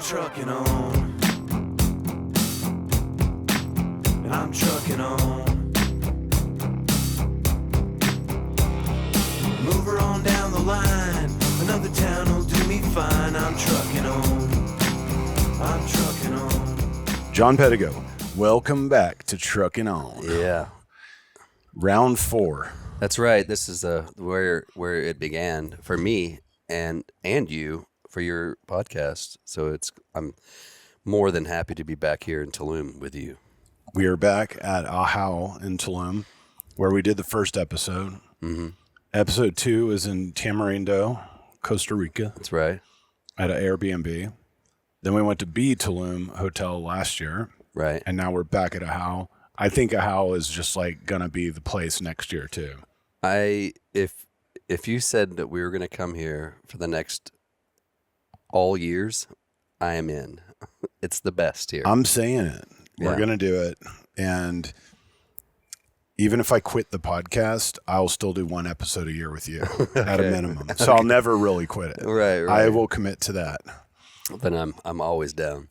trucking on, and I'm trucking on. Move her on down the line, another town will do me fine. I'm trucking on, I'm trucking on. John Pedigo, welcome back to Truckin' On. Yeah. Round 4. That's right. This is where it began for me and you for your podcast. So I'm more than happy to be back here in Tulum with you. We are back at Ahau in Tulum, where we did the first episode. Mm-hmm. Episode 2 is in Tamarindo, Costa Rica. That's right. At an Airbnb. Then we went to Tulum Hotel last year. Right. And now we're back at Ahau. I think Ahau is just like going to be the place next year too. If you said that we were going to come here for the next all years, I am in. It's the best here. I'm saying it. Yeah. We're going to do it. And even if I quit the podcast, I'll still do one episode a year with you at a minimum. So I'll never really quit it. Right. I will commit to that. Then I'm always down.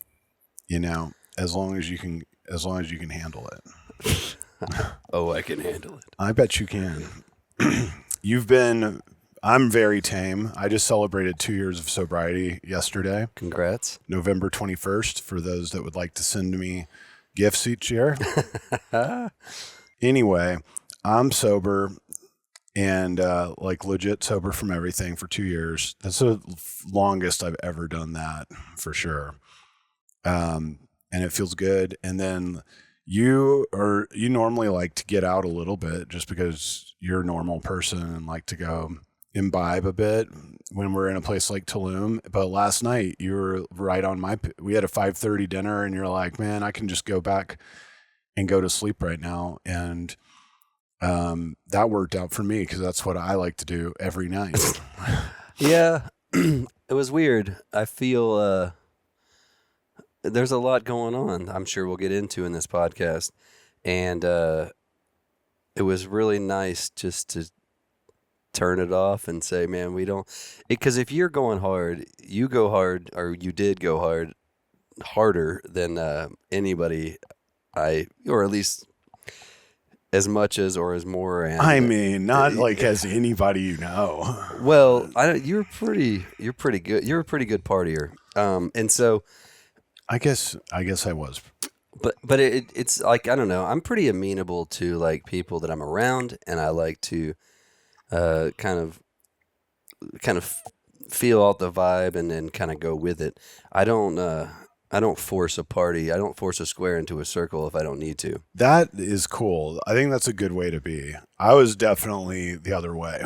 You know, as long as you can handle it. Oh, I can handle it. I bet you can. I'm very tame. I just celebrated 2 years of sobriety yesterday. Congrats. November 21st, for those that would like to send me gifts each year. Anyway, I'm sober and like legit sober from everything for 2 years. That's the longest I've ever done that for sure. And it feels good. And then you normally like to get out a little bit just because you're a normal person and like to go imbibe a bit when we're in a place like Tulum. But last night you were right on we had a 5:30 dinner and you're like, man, I can just go back and go to sleep right now. And that worked out for me because that's what I like to do every night. Yeah, it was weird. I feel there's a lot going on, I'm sure we'll get into in this podcast. And it was really nice just to turn it off and say, man, we don't... Because if you're going hard, you go hard, or you did go hard, harder than anybody or at least as much as or as more. And, I mean, not like as anybody you know. Well, you're pretty good. You're a pretty good partier. And so... I guess I was. But it's like, I don't know, I'm pretty amenable to like people that I'm around, and I like to kind of feel out the vibe and then kind of go with it. I don't force a party. I don't force a square into a circle if I don't need to. That is cool. I think that's a good way to be. I was definitely the other way.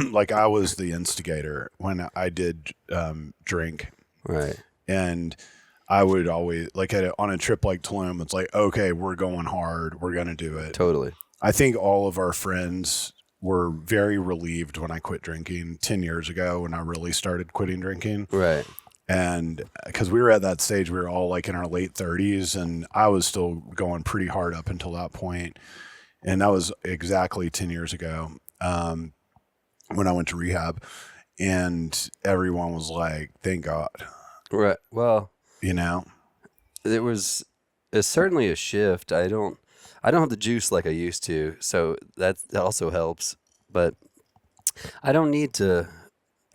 Like I was the instigator when I did drink. Right. And I would always, like on a trip like Tulum, it's like, okay, we're going hard. We're going to do it. Totally. I think all of our friends were very relieved when I quit drinking 10 years ago when I really started quitting drinking. Right. And because we were at that stage, we were all like in our late 30s, and I was still going pretty hard up until that point. And that was exactly 10 years ago when I went to rehab. And everyone was like, thank God. Right. Well, you know, it's certainly a shift. I don't have the juice like I used to, so that also helps. But I don't need to.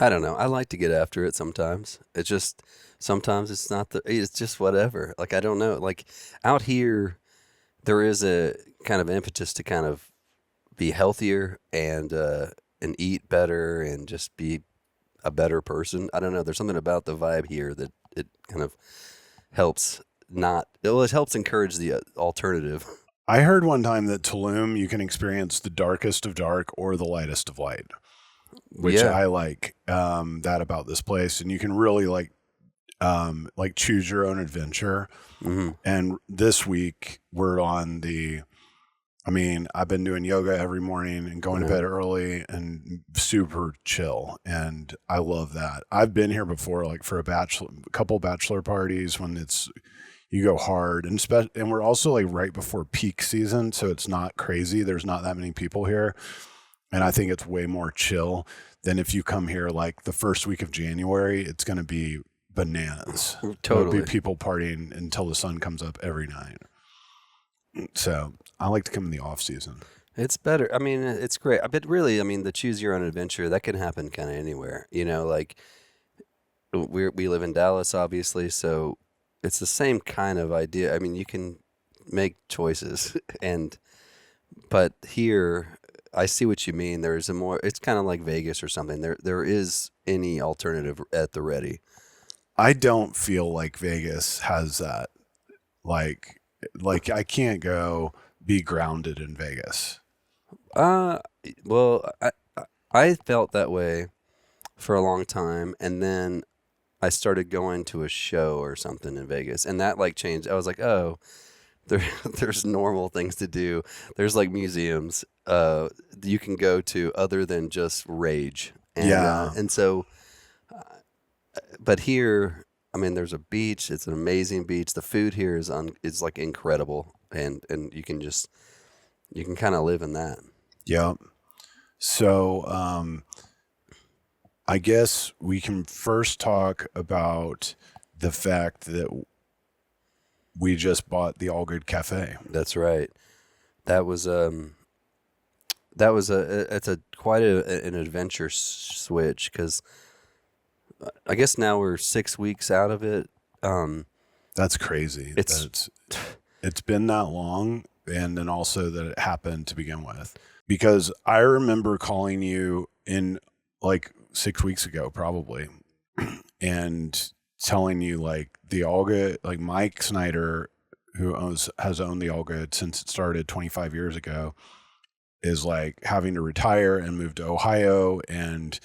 I don't know. I like to get after it sometimes. It's just sometimes it's not it's just whatever. Like I don't know. Like out here, there is a kind of impetus to kind of be healthier and eat better and just be a better person. I don't know. There's something about the vibe here that it kind of helps it helps encourage the alternative. I heard one time that Tulum, you can experience the darkest of dark or the lightest of light, which I like that about this place. And you can really like choose your own adventure. Mm-hmm. And this week we're on I've been doing yoga every morning and going to bed early and super chill. And I love that. I've been here before, like for a couple bachelor parties when you go hard, and we're also like right before peak season. So it's not crazy. There's not that many people here. And I think it's way more chill than if you come here like the first week of January. It's going to be bananas. Totally. There'll be people partying until the sun comes up every night. So I like to come in the off season. It's better. I mean, it's great. But really, I mean, the choose your own adventure, that can happen kind of anywhere. You know, like we live in Dallas, obviously, so it's the same kind of idea. I mean, you can make choices, but here, I see what you mean. There's a more. It's kind of like Vegas or something. There is any alternative at the ready. I don't feel like Vegas has that. Like I can't go be grounded in Vegas. Well, I felt that way for a long time, and then I started going to a show or something in Vegas, and that like changed. I was like, oh, there's normal things to do. There's like museums you can go to other than just rage. And, yeah. And so, but here, I mean, there's a beach. It's an amazing beach. The food here is like incredible, and you can kind of live in that. Yeah. So, I guess we can first talk about the fact that we just bought the Allgood Cafe. That's right. It's quite an adventure switch, because I guess now we're 6 weeks out of it. That's crazy. It's been that long, and then also that it happened to begin with. Because I remember calling you in like 6 weeks ago, probably, and telling you like the Allgood, like Mike Sinder, who has owned the Allgood since it started 25 years ago, is like having to retire and move to Ohio, and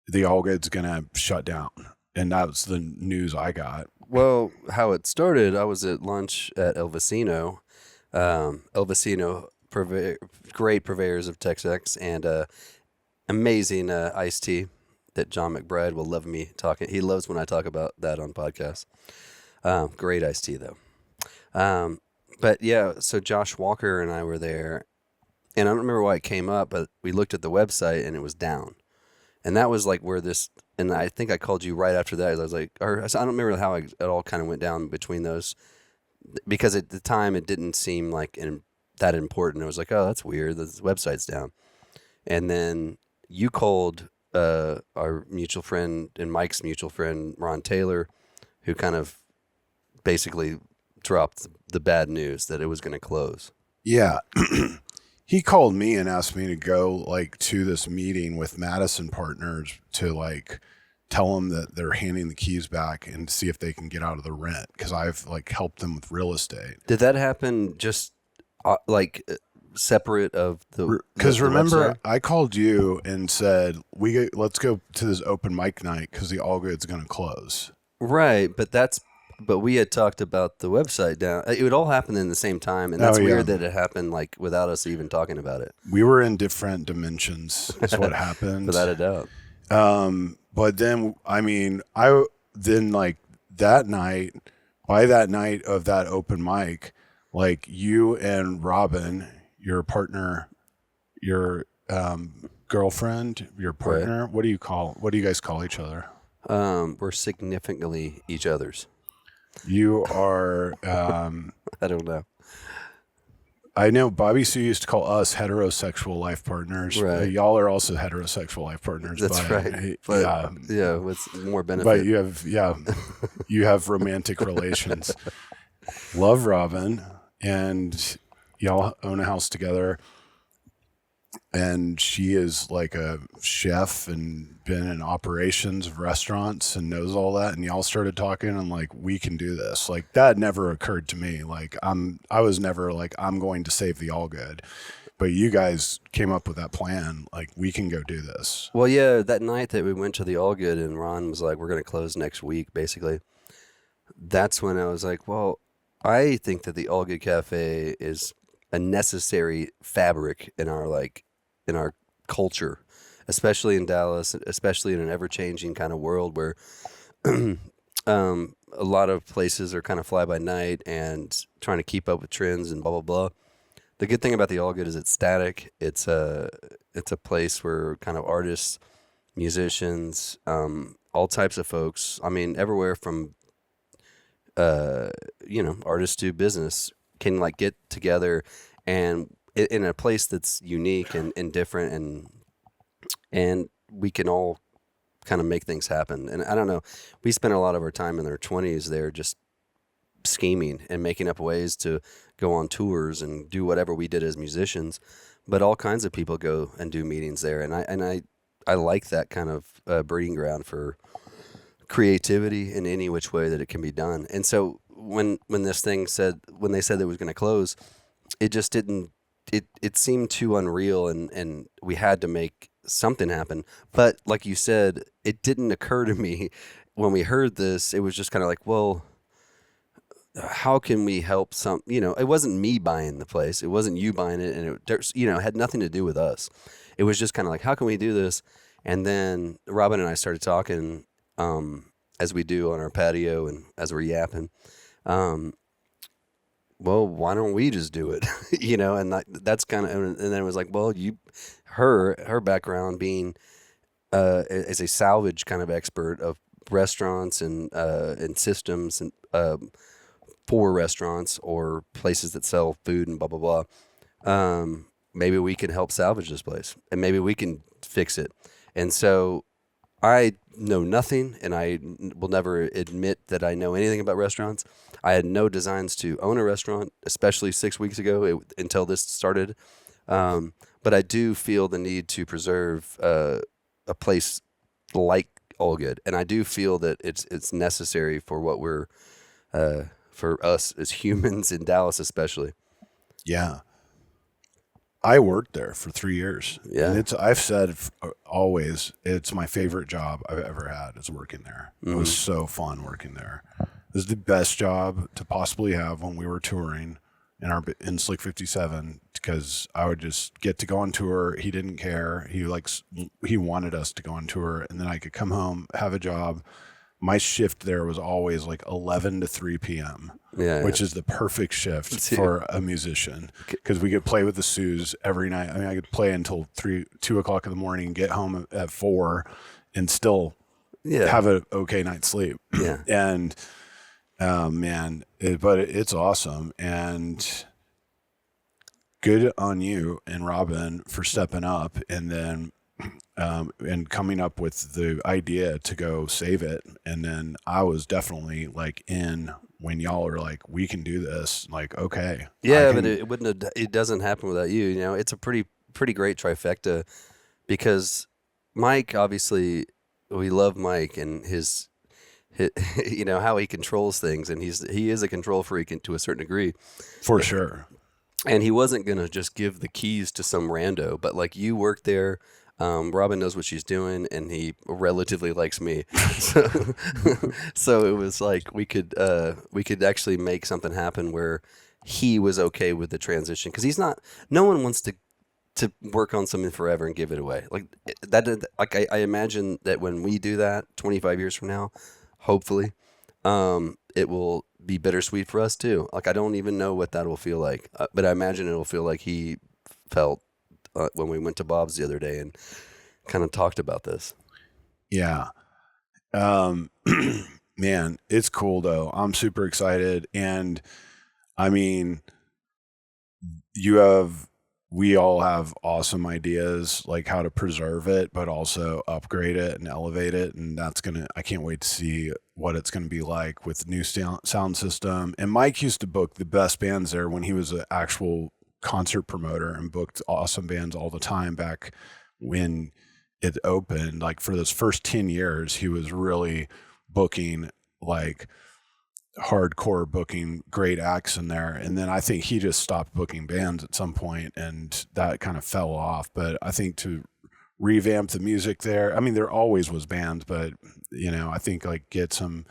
the Allgood's gonna shut down. And that's the news I got. Well, how it started, I was at lunch at El Vecino. Great purveyors of Tex-Mex and amazing iced tea that John McBride will love me talking. He loves when I talk about that on podcasts. Great iced tea, though. But yeah, so Josh Walker and I were there, and I don't remember why it came up, but we looked at the website and it was down. And that was like where this, and I think I called you right after that. I was like, or I don't remember how it all kind of went down between those, because at the time it didn't seem like that important. I was like, oh, that's weird. The website's down. And then you called our mutual friend and Mike's mutual friend, Ron Taylor, who kind of basically dropped the bad news that it was going to close. Yeah. He called me and asked me to go like to this meeting with Madison Partners to like tell them that they're handing the keys back and see if they can get out of the rent, because I've like helped them with real estate. Did that happen just separate of the? Because remember, website? I called you and said let's go to this open mic night because the Allgood's going to close. Right, but we had talked about the website down. It would all happen in the same time, and that's weird that it happened like without us even talking about it. We were in different dimensions. Is what happened. Without a doubt. But then, I mean, like that night, by that night of that open mic, like you and Robin, your partner, your girlfriend, your partner, right. What do you guys call each other? We're significantly each other's. You are, I don't know. I know Bobby Sue used to call us heterosexual life partners. Right. Y'all are also heterosexual life partners. That's right. But, yeah, with more benefit. But you have romantic relations. Love Robin, and y'all own a house together. And she is like a chef and been in operations of restaurants and knows all that. And y'all started talking and like, we can do this. Like that never occurred to me. Like I was never like, I'm going to save the Allgood. But you guys came up with that plan. Like we can go do this. Well, yeah, that night that we went to the Allgood and Ron was like, we're going to close next week, basically. That's when I was like, well, I think that the Allgood Cafe is a necessary fabric in our culture, especially in Dallas, especially in an ever-changing kind of world where a lot of places are kind of fly by night and trying to keep up with trends and blah blah blah. The good thing about the Allgood is it's static. It's a place where kind of artists, musicians, all types of folks. I mean, everywhere from, artists to business can like get together and in a place that's unique and different and we can all kind of make things happen. And I don't know, we spent a lot of our time in our 20s there just scheming and making up ways to go on tours and do whatever we did as musicians. But all kinds of people go and do meetings there, and I like that kind of breeding ground for creativity in any which way that it can be done. And so when they said it was going to close, it just didn't. It seemed too unreal, and we had to make something happen. But like you said, it didn't occur to me when we heard this. It was just kind of like, well, how can we help some, it wasn't me buying the place. It wasn't you buying it. And it had nothing to do with us. It was just kind of like, how can we do this? And then Robin and I started talking, as we do on our patio and as we're yapping, well, why don't we just do it? And that's kind of, and then it was like, well, her background being, as a salvage kind of expert of restaurants and systems and, for restaurants or places that sell food and blah, blah, blah. Maybe we can help salvage this place and maybe we can fix it. And so I know nothing and I will never admit that I know anything about restaurants. I had no designs to own a restaurant, especially 6 weeks ago until this started. But I do feel the need to preserve a place like Allgood. And I do feel that it's necessary for what we're, for us as humans in Dallas, especially. Yeah. I worked there for 3 years. Yeah. And I've said always, it's my favorite job I've ever had is working there. It was so fun working there. It was the best job to possibly have when we were touring in Slick 57, because I would just get to go on tour. He didn't care. He wanted us to go on tour, and then I could come home, have a job. My shift there was always like 11 to 3 p.m., which is the perfect shift for a musician, because we could play with the Sioux every night. I mean, I could play until 2 o'clock in the morning, get home at 4, and still have an okay night's sleep. Yeah. And but it's awesome. And good on you and Robin for stepping up and then and coming up with the idea to go save it. And then I was definitely like in when y'all are like, we can do this. Like, okay. Yeah, but it doesn't happen without you. It's a pretty great trifecta, because Mike, obviously we love Mike and his how he controls things, and he is a control freak to a certain degree. For sure. And he wasn't going to just give the keys to some rando, but like you work there. Robin knows what she's doing, and he relatively likes me. So it was like we could actually make something happen where he was okay with the transition, because no one wants to work on something forever and give it away. Like that. Like I imagine that when we do that 25 years from now, hopefully, it will be bittersweet for us too. Like I don't even know what that will feel like, but I imagine it'll feel like he felt when we went to Bob's the other day and kind of talked about this. Yeah. Man, it's cool though. I'm super excited. And I mean, we all have awesome ideas like how to preserve it, but also upgrade it and elevate it. And I can't wait to see what it's going to be like with new sound system. And Mike used to book the best bands there when he was an actual concert promoter and booked awesome bands all the time back when it opened. Like for those first 10 years, he was really booking like hardcore, booking great acts in there. And then I think he just stopped booking bands at some point and that kind of fell off. But I think to revamp the music there, I mean, there always was bands, but I think like get some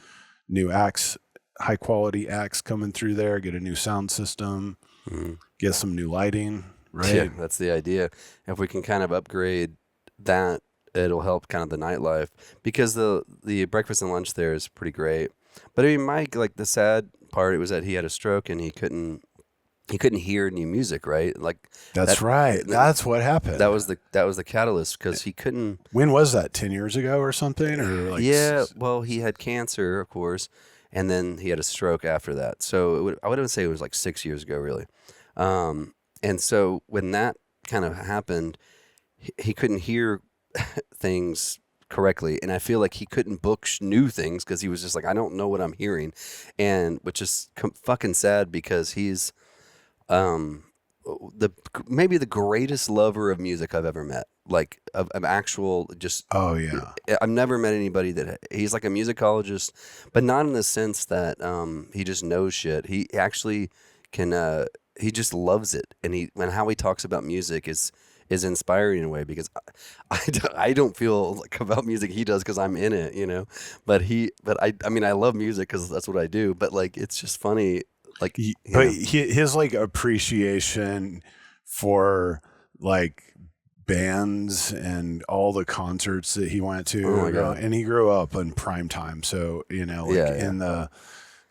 new acts, high quality acts coming through there, get a new sound system, get some new lighting, right? Yeah, that's the idea. If we can kind of upgrade that, it'll help kind of the nightlife, because the breakfast and lunch there is pretty great. But I mean, Mike, like the sad part, it was that he had a stroke and he couldn't he couldn't hear new music, right? Like That's right. That's what happened. That was the catalyst because he couldn't. When was that? 10 years ago or something? Or like Yeah, well, he had cancer, of course, and then he had a stroke after that. So I would say it was like 6 years ago, really. And so when that kind of happened, he couldn't hear things correctly, and I feel like he couldn't book new things because he was just like, I don't know what I'm hearing, and which is fucking sad because he's maybe the greatest lover of music I've ever met. Like of actual just. Oh yeah. I've never met anybody that he's like a musicologist, but not in the sense that he just knows shit. He actually can. He just loves it, and how he talks about music is inspiring in a way because I don't feel like about music he does because I'm in it, you know. But I mean I love music because that's what I do. But like it's just funny. Like, his like appreciation for like bands and all the concerts that he went to, and he grew up in prime time, so you know, like in the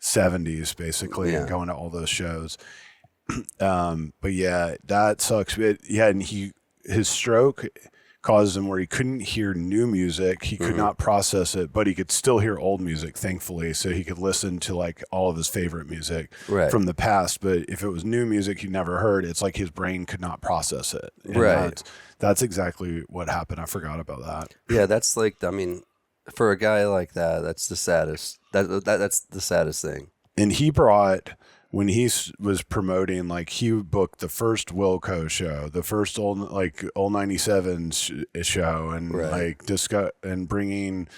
70s basically, and going to all those shows. But yeah, that sucks. And his stroke caused him where he couldn't hear new music. He could not process it, but he could still hear old music, thankfully. So he could listen to like all of his favorite music from the past. But if it was new music he never heard, it's like his brain could not process it. And that's exactly what happened. I forgot about that. Yeah, that's like, I mean, for a guy like that, that's the saddest. That's the saddest thing. And he brought, when he was promoting, like he booked the first Wilco show, the first old 97 show, and like and bringing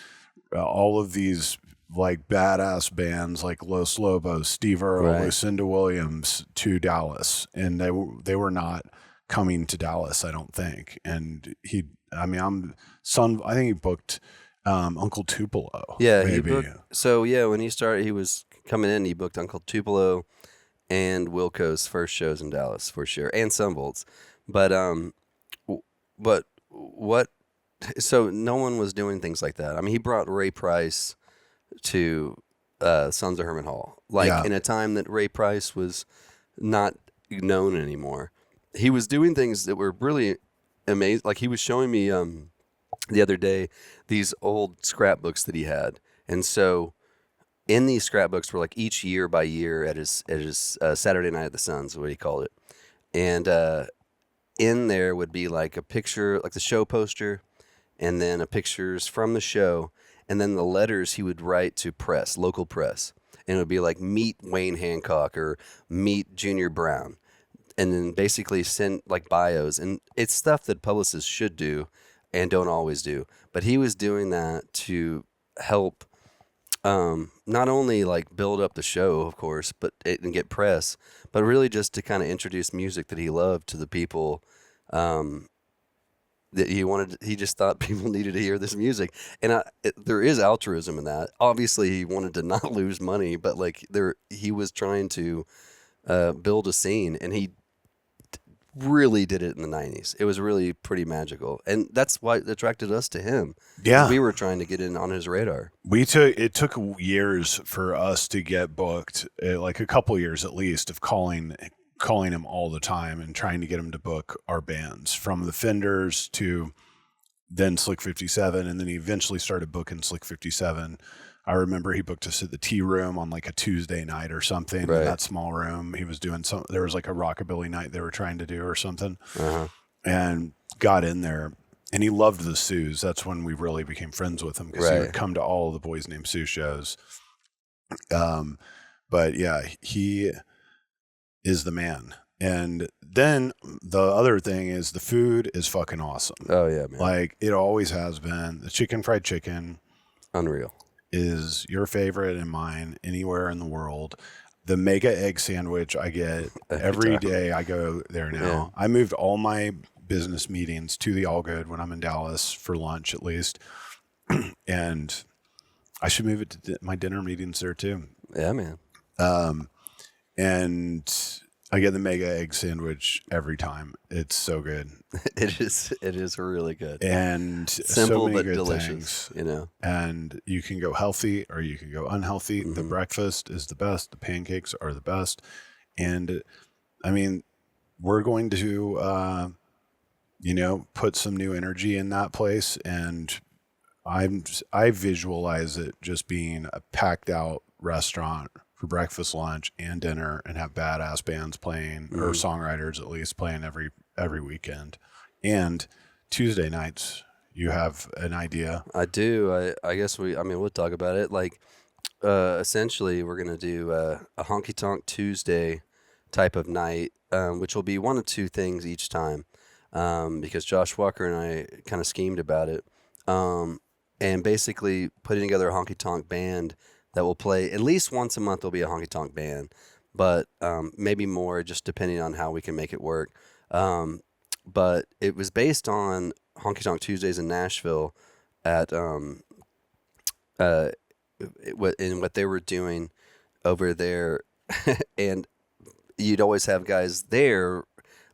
all of these like badass bands like Los Lobos, Steve Earle, Lucinda Williams to Dallas, and they were not coming to Dallas, I don't think. And I think he booked Uncle Tupelo. Yeah, maybe. he booked. So yeah, when he started, he was coming in. He booked Uncle Tupelo and Wilco's first shows in Dallas for sure, and Sunvolt's. But what? So no one was doing things like that. I mean, he brought Ray Price to Sons of Herman Hall, in a time that Ray Price was not known anymore. He was doing things that were really amazing. Like he was showing me the other day these old scrapbooks that he had, and so. In these scrapbooks were like each year by year at his Saturday Night at the Suns, what he called it, and in there would be like a picture, like the show poster, and then a pictures from the show, and then the letters he would write to press, local press, and it would be like meet Wayne Hancock or meet Junior Brown, and then basically send like bios, and it's stuff that publicists should do and don't always do, but he was doing that to help. Not only like build up the show, of course, and get press, but really just to kind of introduce music that he loved to the people that he wanted. He just thought people needed to hear this music, and there is altruism in that. Obviously, he wanted to not lose money, but like he was trying to build a scene, and he really did it in the 90s. It was really pretty magical, and that's why it attracted us to him. Yeah, we were trying to get in on his radar. It took years for us to get booked, like a couple years at least, of calling him all the time and trying to get him to book our bands, from the Fenders to then Slick 57, and then he eventually started booking Slick 57. I remember he booked us at the Tea Room on like a Tuesday night or something. In that small room, he was doing there was like a rockabilly night they were trying to do or something, and got in there. And he loved the Sues. That's when we really became friends with him, because he would come to all of the Boys Named Sue shows. But yeah, he is the man. And then the other thing is the food is fucking awesome. Oh yeah, man. Like it always has been. The fried chicken, unreal, is your favorite and mine anywhere in the world. The mega egg sandwich I get every day I go there now. Yeah. I moved all my business meetings to the Allgood when I'm in Dallas for lunch at least. And I should move it to my dinner meetings there too. Yeah, man. And I get the mega egg sandwich every time. It's so good. It is really good. And simple so but good delicious, you know. And you can go healthy or you can go unhealthy. The breakfast is the best. The pancakes are the best. And I mean, we're going to, put some new energy in that place. And I visualize it just being a packed out restaurant for breakfast, lunch, and dinner, and have badass bands playing, or songwriters at least playing every weekend. And Tuesday nights, you have an idea? I do. I guess we'll talk about it. Like, essentially, we're going to do a Honky Tonk Tuesday type of night, which will be one of two things each time, because Josh Walker and I kind of schemed about it, and basically putting together a Honky Tonk band that will play at least once a month. There'll be a Honky Tonk band, but maybe more, just depending on how we can make it work. But it was based on Honky Tonk Tuesdays in Nashville at what they were doing over there, and you'd always have guys there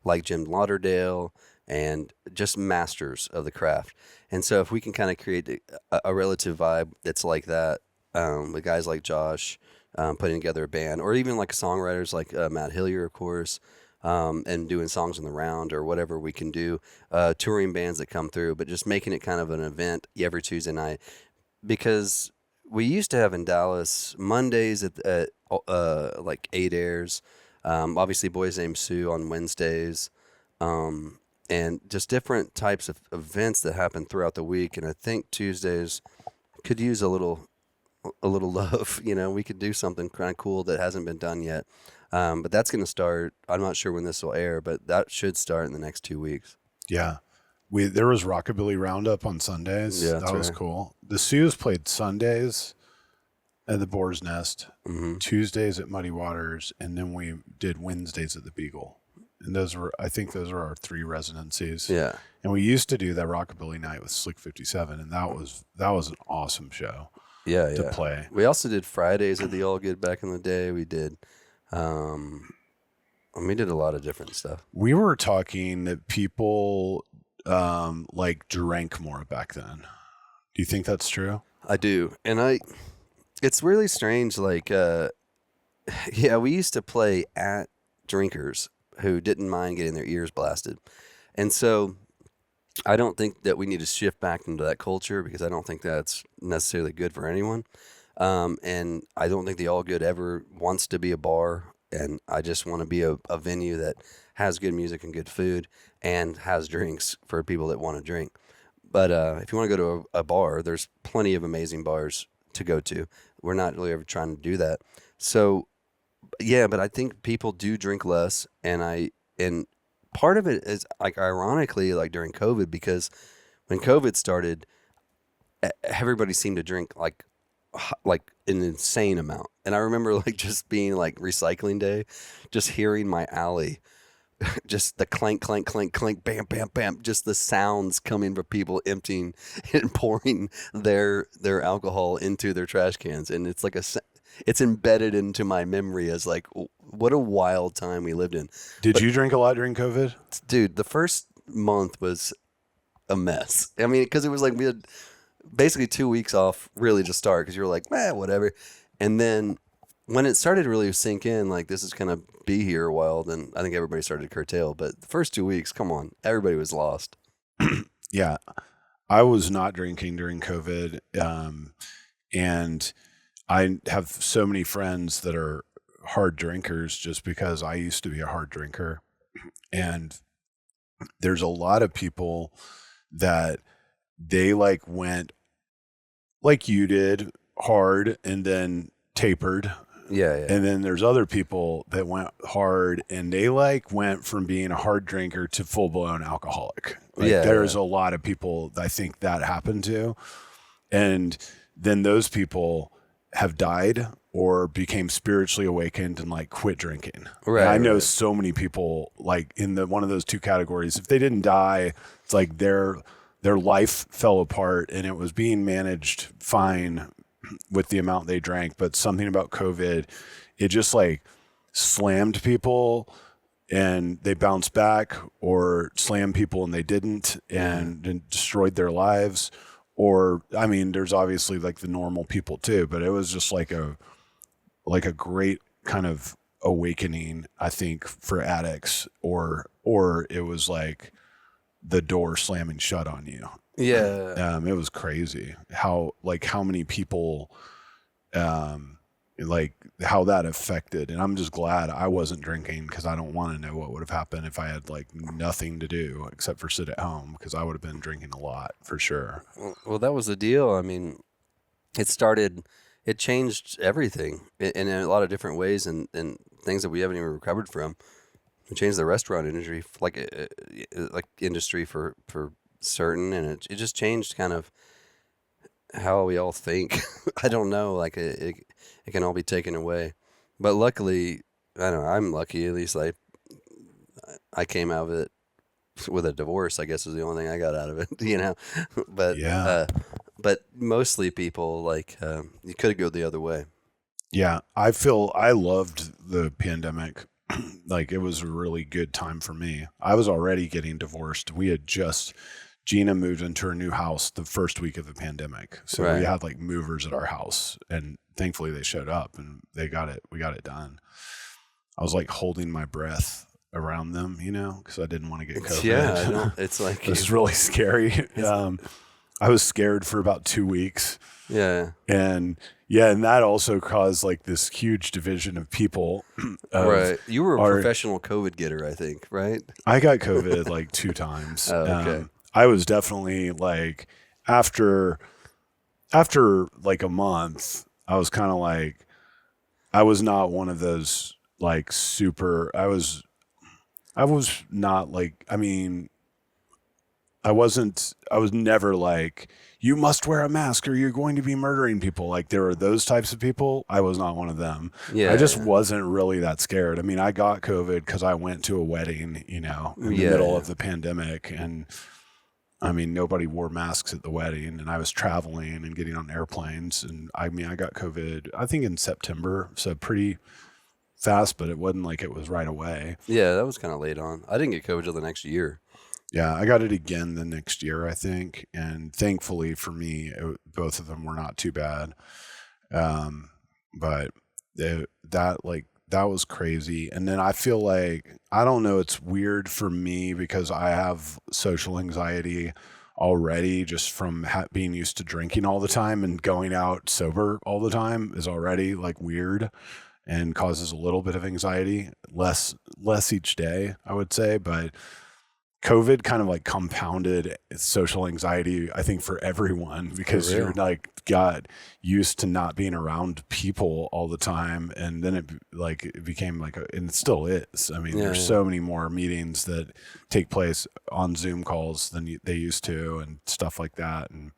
like Jim Lauderdale and just masters of the craft. And so if we can kind of create a relative vibe that's like that, with guys like Josh putting together a band, or even like songwriters like Matt Hillier, of course, and doing songs on the round or whatever we can do, touring bands that come through, but just making it kind of an event every Tuesday night. Because we used to have in Dallas Mondays at like 8 airs, obviously Boys Named Sue on Wednesdays, and just different types of events that happen throughout the week. And I think Tuesdays could use a little love. We could do something kind of cool that hasn't been done yet. But that's going to start. I'm not sure when this will air, but that should start in the next 2 weeks. Yeah. There was Rockabilly Roundup on Sundays. Yeah, that was cool. The Sues played Sundays at the Boar's Nest, Tuesdays at Muddy Waters, and then we did Wednesdays at the Beagle. And I think those were our 3 residencies. Yeah. And we used to do that Rockabilly night with Slick 57, and that was an awesome show. Yeah, to play. We also did Fridays at the Allgood back in the day. We did a lot of different stuff. We were talking that people drank more back then. Do you think that's true? I do. And it's really strange. Like, we used to play at drinkers who didn't mind getting their ears blasted. And so I don't think that we need to shift back into that culture, because I don't think that's necessarily good for anyone. And I don't think the Allgood ever wants to be a bar. And I just want to be a venue that has good music and good food and has drinks for people that want to drink. But if you want to go to a bar, there's plenty of amazing bars to go to. We're not really ever trying to do that. So, yeah, but I think people do drink less. And part of it is, like, ironically, like during COVID, because when COVID started, everybody seemed to drink like an insane amount. And I remember like just being like recycling day, just hearing my alley, just the clank, clank, clank, clank, bam, bam, bam, just the sounds coming from people emptying and pouring their alcohol into their trash cans. And it's like it's embedded into my memory as like, what a wild time we lived in. Did you drink a lot during COVID? Dude, the first month was a mess. I mean, because it was like we had basically 2 weeks off really to start, because you were like, whatever. And then when it started to really sink in, like, this is going to be here a while, then I think everybody started to curtail. But the first 2 weeks, come on, everybody was lost. Yeah. I was not drinking during COVID. And I have so many friends that are hard drinkers just because I used to be a hard drinker. And there's a lot of people that they like went like you did hard and then tapered. Yeah. And then there's other people that went hard and they like went from being a hard drinker to full blown alcoholic. Like, there's a lot of people I think that happened to. And then those people have died or became spiritually awakened and like quit drinking. Right. And I know so many people like in one of those two categories. If they didn't die, it's like their life fell apart and it was being managed fine with the amount they drank. But something about COVID, it just like slammed people and they bounced back, or slammed people and they didn't, and destroyed their lives. Or, I mean, there's obviously like the normal people too, but it was just like a great kind of awakening, I think, for addicts, or it was like the door slamming shut on you. Yeah. It was crazy how many people, like how that affected. And I'm just glad I wasn't drinking, because I don't want to know what would have happened if I had like nothing to do except for sit at home, because I would have been drinking a lot for sure. Well, that was the deal. I mean, it changed everything in a lot of different ways, and things that we haven't even recovered from. It changed the restaurant industry, like industry for certain, and it just changed kind of how we all think. I don't know, like it can all be taken away, but luckily, I don't know, I'm lucky, at least I came out of it with a divorce, I guess, is the only thing I got out of it, you know. But Yeah. But mostly people you could go the other way. Yeah, I loved the pandemic. Like, it was a really good time for me. I was already getting divorced. Gina moved into her new house the first week of the pandemic. So Right. we had like movers at our house, and thankfully they showed up and we got it done. I was like holding my breath around them, you know, because I didn't want to get COVID. Yeah, it's like it was really scary. I was scared for about 2 weeks. Yeah. And that also caused like this huge division of people. Right. You were a professional COVID getter, I think, right? I got COVID like 2 times. Oh, okay. I was definitely like, after like a month, I was kind of like, I was not one of those like I was not like, I mean, I was never like, you must wear a mask or you're going to be murdering people. Like, there were those types of people. I was not one of them. Yeah. I just wasn't really that scared. I mean, I got COVID because I went to a wedding, you know, in the middle of the pandemic. And I mean, nobody wore masks at the wedding, and I was traveling and getting on airplanes. And I mean, I got COVID, I think in September. So pretty fast, but it wasn't like it was right away. Yeah, that was kind of late on. I didn't get COVID till the next year. Yeah, I got it again the next year, I think. And thankfully for me, both of them were not too bad. But that was crazy. And then I feel like, I don't know, it's weird for me because I have social anxiety already, just from being used to drinking all the time, and going out sober all the time is already like weird and causes a little bit of anxiety, less each day, I would say. But COVID kind of like compounded social anxiety, I think, for everyone, because you're like got used to not being around people all the time. And then it became like, and it still is. I mean, there's so many more meetings that take place on Zoom calls than they used to, and stuff like that. And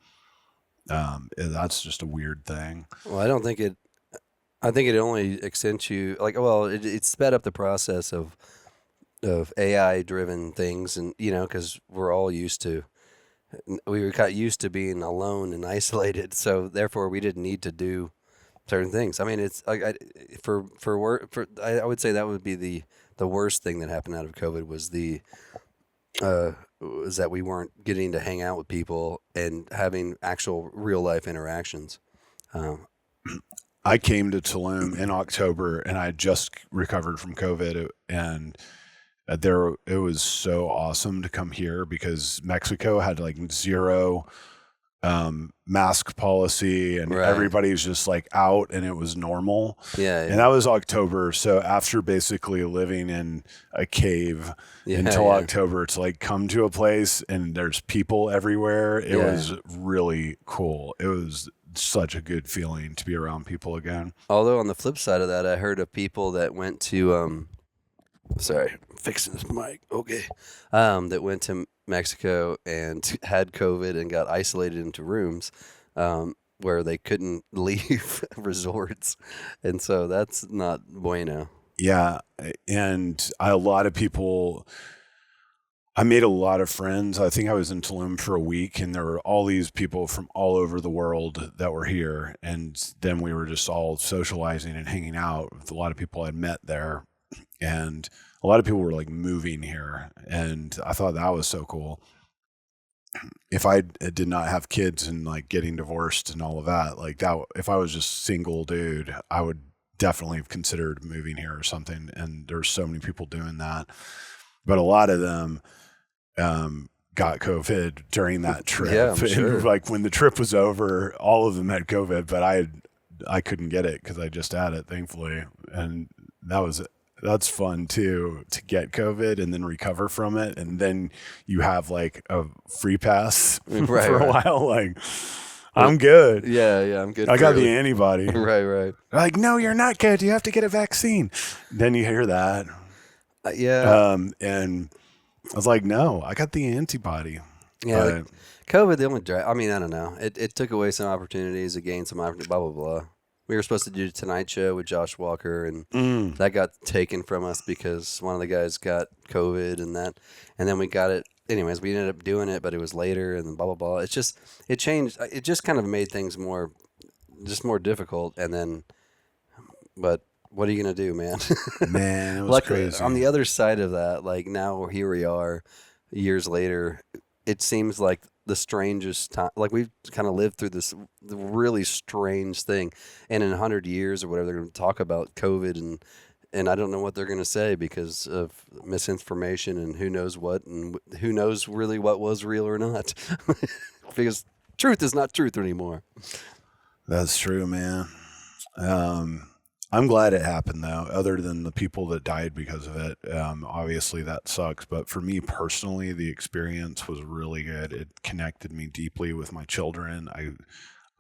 that's just a weird thing. Well, I think it only accentuates, it sped up the process of AI driven things, and you know, because we got used to being alone and isolated, so therefore we didn't need to do certain things. I mean, it's like I would say that would be the worst thing that happened out of COVID was was that we weren't getting to hang out with people and having actual real life interactions. I came to Tulum in October, and I had just recovered from COVID, and it was so awesome to come here, because Mexico had like zero mask policy, and everybody was just like out, and it was normal. And that was October. So after basically living in a cave until October, to like come to a place and there's people everywhere, it was really cool. It was such a good feeling to be around people again. Although on the flip side of that, I heard of people that went to sorry, fixing this mic. Okay. That went to Mexico and had COVID and got isolated into rooms where they couldn't leave resorts. And so that's not bueno. Yeah. And a lot of people, I made a lot of friends. I think I was in Tulum for a week, and there were all these people from all over the world that were here. And then we were just all socializing and hanging out with a lot of people I'd met there. And a lot of people were like moving here, and I thought that was so cool. If I did not have kids and like getting divorced and all of that, like that, if I was just single dude, I would definitely have considered moving here or something. And there's so many people doing that, but a lot of them got COVID during that trip. Yeah, I'm sure. And like when the trip was over, all of them had COVID, but I couldn't get it because I just had it, thankfully. And that's fun too, to get COVID and then recover from it. And then you have like a free pass for a while. Like, I'm good. Yeah, I'm good. I got the antibody. Right. Like, no, you're not good. You have to get a vaccine. Then you hear that. Yeah. And I was like, no, I got the antibody. Yeah. COVID, the only I don't know. It took away some opportunities, it gained some opportunities, blah, blah, blah. We were supposed to do Tonight Show with Josh Walker, and that got taken from us because one of the guys got COVID and then we got it. Anyways, we ended up doing it, but it was later and blah, blah, blah. It changed. It just kind of made things more difficult. And then, but what are you going to do, man? Man, it was crazy. On the other side of that, like now here we are years later, it seems like the strangest time. Like we've kind of lived through this really strange thing. And in 100 years or whatever, they're going to talk about COVID and I don't know what they're going to say because of misinformation and who knows what and who knows really what was real or not. Because truth is not truth anymore. That's true, man. I'm glad it happened, though, other than the people that died because of it. Obviously, that sucks. But for me personally, the experience was really good. It connected me deeply with my children.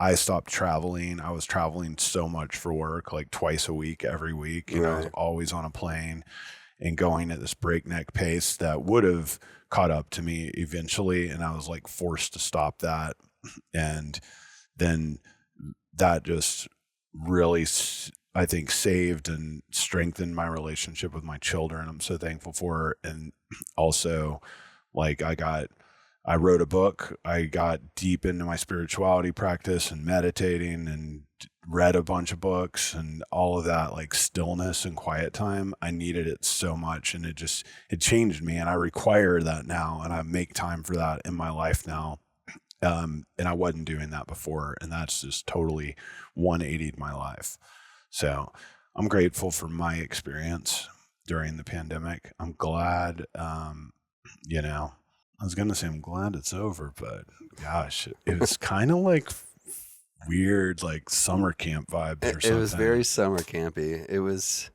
I stopped traveling. I was traveling so much for work, like twice a week, every week. And I was always on a plane and going at this breakneck pace that would have caught up to me eventually. And I was like forced to stop that. And then that just really, I think, saved and strengthened my relationship with my children. I'm so thankful for it. And also, like, I wrote a book. I got deep into my spirituality practice and meditating and read a bunch of books and all of that, like stillness and quiet time. I needed it so much, and it changed me, and I require that now, and I make time for that in my life now. And I wasn't doing that before, and that's just totally 180'd my life. So I'm grateful for my experience during the pandemic. I'm glad, I was going to say I'm glad it's over, but gosh, it was kind of like weird, like summer camp vibes or something. It was very summer campy. It was,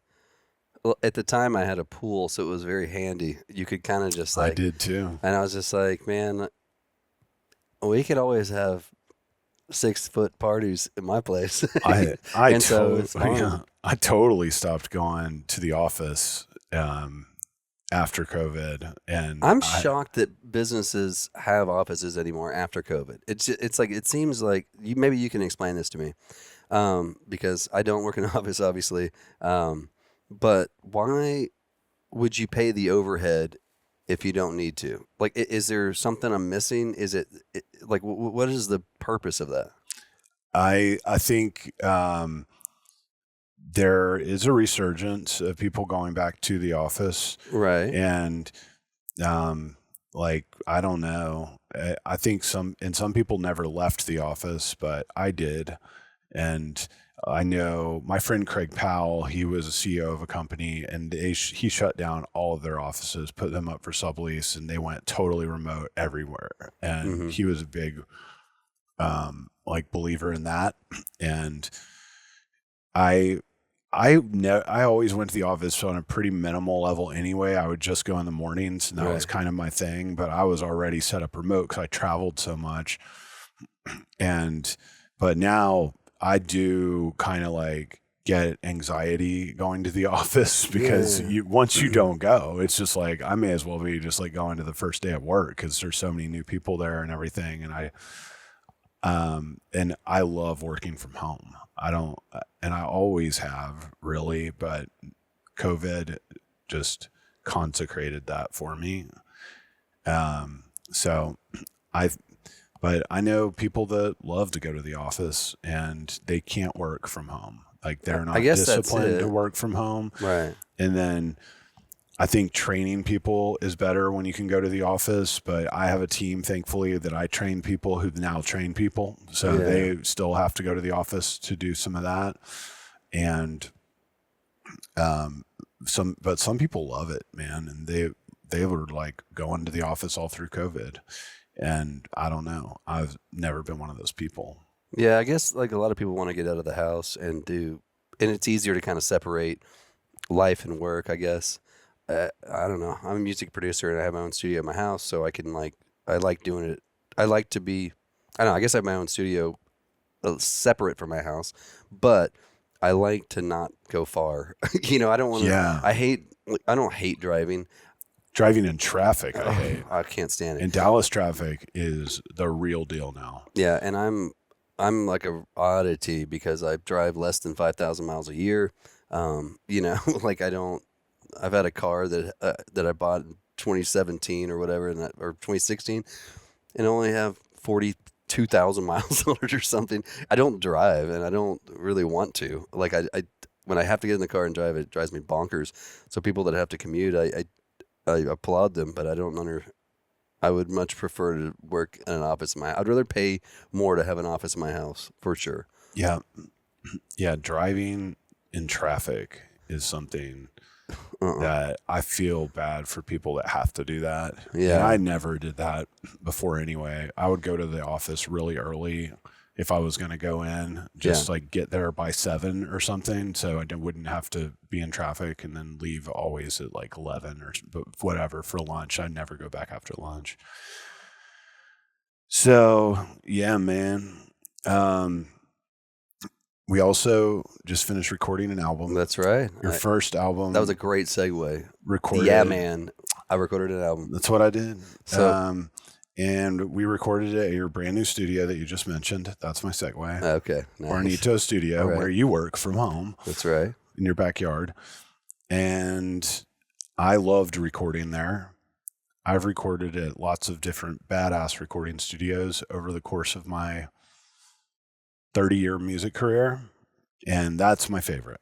well, at the time I had a pool, so it was very handy. You could kind of just like. I did too. And I was just like, man, we could always have 6-foot parties in my place. I totally stopped going to the office after COVID, and I'm shocked that businesses have offices anymore after COVID. It's like, it seems like maybe you can explain this to me, because I don't work in an office, obviously. But why would you pay the overhead if you don't need to? Like, is there something I'm missing? Is it like, what is the purpose of that? I think there is a resurgence of people going back to the office. Right. And like, I don't know. I think some people never left the office, but I did. And I know my friend Craig Powell, he was a CEO of a company, and he shut down all of their offices, put them up for sublease, and they went totally remote everywhere. And he was a big believer in that. And I always went to the office on a pretty minimal level anyway. I would just go in the mornings, and that was kind of my thing. But I was already set up remote because I traveled so much. But now I do kind of like get anxiety going to the office because once you don't go, it's just like, I may as well be just like going to the first day of work because there's so many new people there and everything. And I love working from home. I always have, really, but COVID just consecrated that for me. But I know people that love to go to the office and they can't work from home. Like, they're not disciplined to work from home. Right. And then I think training people is better when you can go to the office, but I have a team, thankfully, that I train people who now train people. So they still have to go to the office to do some of that. And Some people love it, man, and they were like going to the office all through COVID, and I don't know, I've never been one of those people. Yeah, I guess like a lot of people want to get out of the house and it's easier to kind of separate life and work, I guess. I don't know. I'm a music producer and I have my own studio at my house, so I like doing it. I like to be, I don't know, I guess I have my own studio separate from my house, but I like to not go far. I don't want to, Yeah. I don't hate driving. Driving in traffic, I hate. I can't stand it. And Dallas traffic is the real deal now. Yeah, and I'm like a oddity because I drive less than 5,000 miles a year. Like I've had a car that I bought in 2017 or whatever, or 2016, and only have 42,000 miles on it or something. I don't drive, and I don't really want to. Like I when I have to get in the car and drive, it drives me bonkers. So people that have to commute, I applaud them, but I don't I would much prefer to work in an office in I'd rather pay more to have an office in my house, for sure. Yeah. Yeah, driving in traffic is something that I feel bad for people that have to do that. Yeah. And I never did that before anyway. I would go to the office really early if I was going to go in, just like get there by 7 or something, so I wouldn't have to be in traffic, and then leave always at like 11 or whatever for lunch. I never go back after lunch. So yeah, man. We also just finished recording an album. That's right. Your first album. That was a great segue. Recorded. Yeah, man. I recorded an album. That's what I did. So, and we recorded it at your brand new studio that you just mentioned. That's my segue. Okay. Nice. Juanito Studio, Right. where you work from home. That's right. In your backyard. And I loved recording there. I've recorded at lots of different badass recording studios over the course of my 30-year music career, and that's my favorite.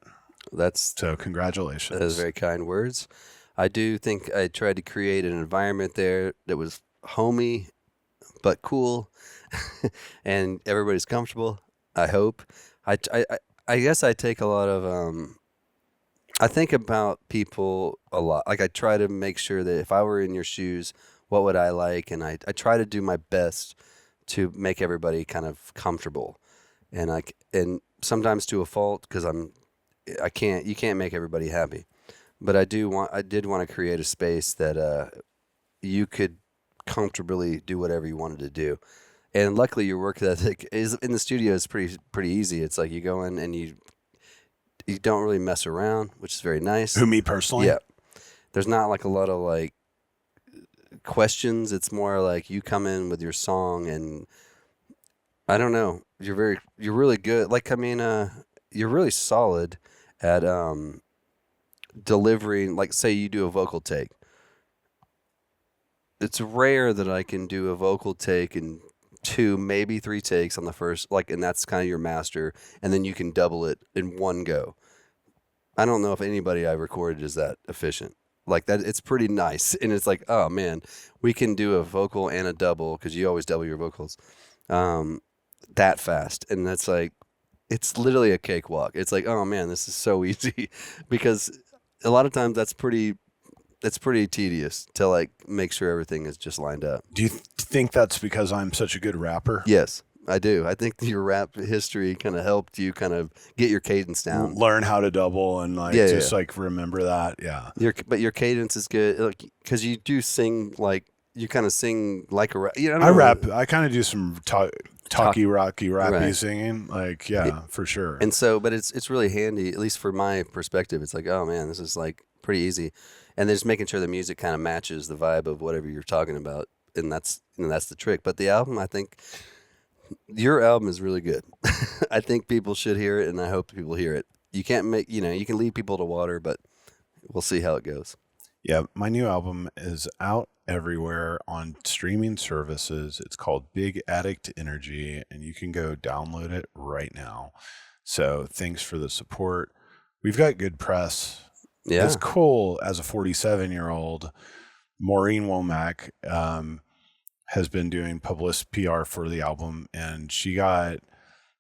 So congratulations. Those are very kind words. I do think I tried to create an environment there that was homey but cool and everybody's comfortable, I hope. I guess I take a lot of I think about people a lot. Like I try to make sure that if I were in your shoes, what would I like? And I try to do my best to make everybody kind of comfortable. And sometimes to a fault, because you can't make everybody happy, but I did want to create a space that you could comfortably do whatever you wanted to do. And luckily your work ethic is in the studio is pretty easy. It's like you go in and you don't really mess around, which is very nice. Who, me personally? Yeah. There's not like a lot of like questions. It's more like you come in with your song and I don't know. You're really good. Like, I mean, you're really solid at delivering. Like, say you do a vocal take. It's rare that I can do a vocal take in 2, maybe 3 takes on the first. Like, and that's kind of your master, and then you can double it in one go. I don't know if anybody I recorded is that efficient. Like that, it's pretty nice, and it's like, oh man, we can do a vocal and a double because you always double your vocals. That fast, and that's like it's literally a cakewalk. It's like, oh man, this is so easy because a lot of times that's pretty tedious to like make sure everything is just lined up. Do you think that's because I'm such a good rapper? Yes, I do. I think your rap history kind of helped you kind of get your cadence down, learn how to double, and like like remember that. Yeah. But your cadence is good because you do sing like you kind of sing like a rap. I rap. I kind of do some talky, rocky, rappy right. singing. Like, for sure. And so, but it's really handy, at least for my perspective. It's like, oh man, this is like pretty easy. And then just making sure the music kind of matches the vibe of whatever you're talking about. And that's the trick. But the album, I think your album is really good. I think people should hear it, and I hope people hear it. You can't you can lead people to water, but we'll see how it goes. Yeah, my new album is out everywhere on streaming services. It's called Big Addict Energy, and you can go download it right now. So thanks for the support. We've got good press. Yeah. It's cool as a 47-year-old. Maureen Womack has been doing publicist PR for the album, and she got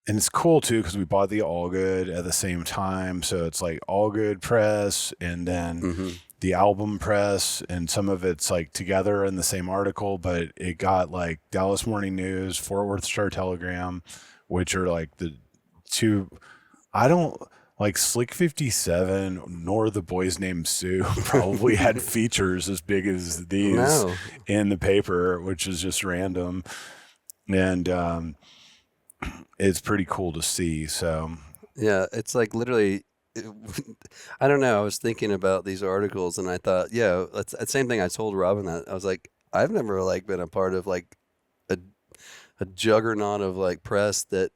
and it's cool too because we bought the Allgood at the same time, so it's like Allgood press and then the album press, and some of it's like together in the same article, but it got like Dallas Morning News, Fort Worth Star Telegram, which are like the two. I don't like Slick 57 nor the Boys Named Sue probably had features as big as these in the paper, which is just random. And it's pretty cool to see. So yeah, it's like literally, I don't know. I was thinking about these articles and I thought, yeah, that's the same thing I told Robin that I was like, I've never like been a part of like a juggernaut of like press that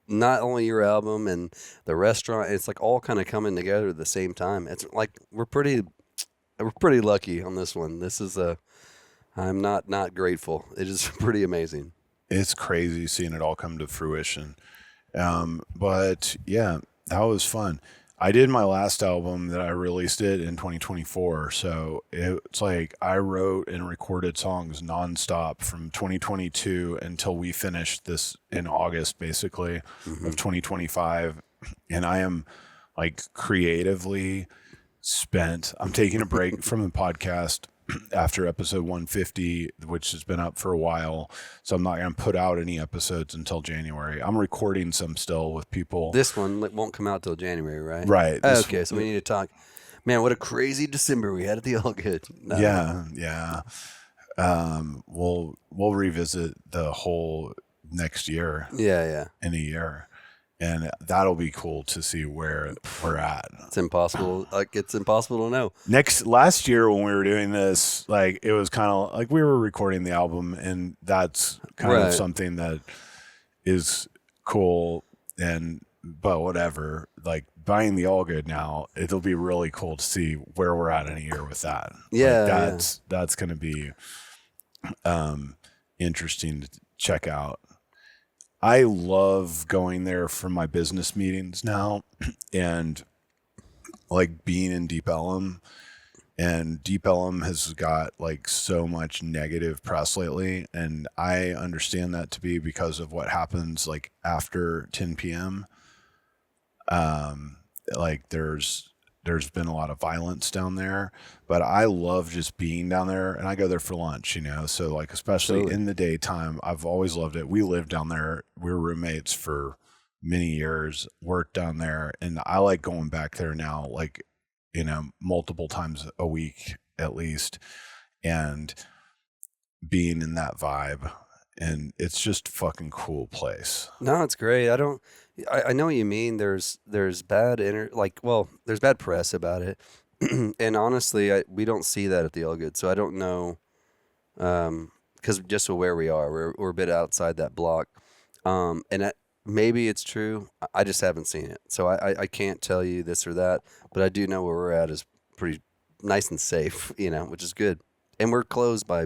not only your album and the restaurant, it's like all kind of coming together at the same time. It's like we're pretty lucky on this one. This is I'm not grateful. It is pretty amazing. It's crazy seeing it all come to fruition. But yeah, that was fun. I did my last album that I released it in 2024. So it's like I wrote and recorded songs nonstop from 2022 until we finished this in August, basically, of 2025. And I am like creatively spent. I'm taking a break from the podcast after episode 150, which has been up for a while. So I'm not going to put out any episodes until January. I'm recording some still with people. This one won't come out till January, right? Right. Okay, so we need to talk. Man, what a crazy December we had at the Allgood. Yeah. We'll revisit the whole next year. Yeah. In a year. And that'll be cool to see where we're at. It's impossible. It's impossible to know. Last year when we were doing this, like it was kind of like we were recording the album, and that's kind of something that is cool. But whatever, like buying the Allgood now, it'll be really cool to see where we're at in a year with that. Yeah, that's going to be interesting to check out. I love going there for my business meetings now and like being in Deep Ellum. And Deep Ellum has got like so much negative press lately. And I understand that to be because of what happens like after 10 p.m. Like there's been a lot of violence down there, but I love just being down there, and I go there for lunch, so like, especially in the daytime, I've always loved it. We lived down there. We were roommates for many years, worked down there, and I like going back there now, like, multiple times a week at least, and being in that vibe. And it's just a fucking cool place. No, it's great. I know what you mean. There's bad there's bad press about it, and honestly, we don't see that at the Allgood. So I don't know, because just where we are, we're a bit outside that block, and maybe it's true. I just haven't seen it, so I can't tell you this or that. But I do know where we're at is pretty nice and safe, which is good. And we're closed by.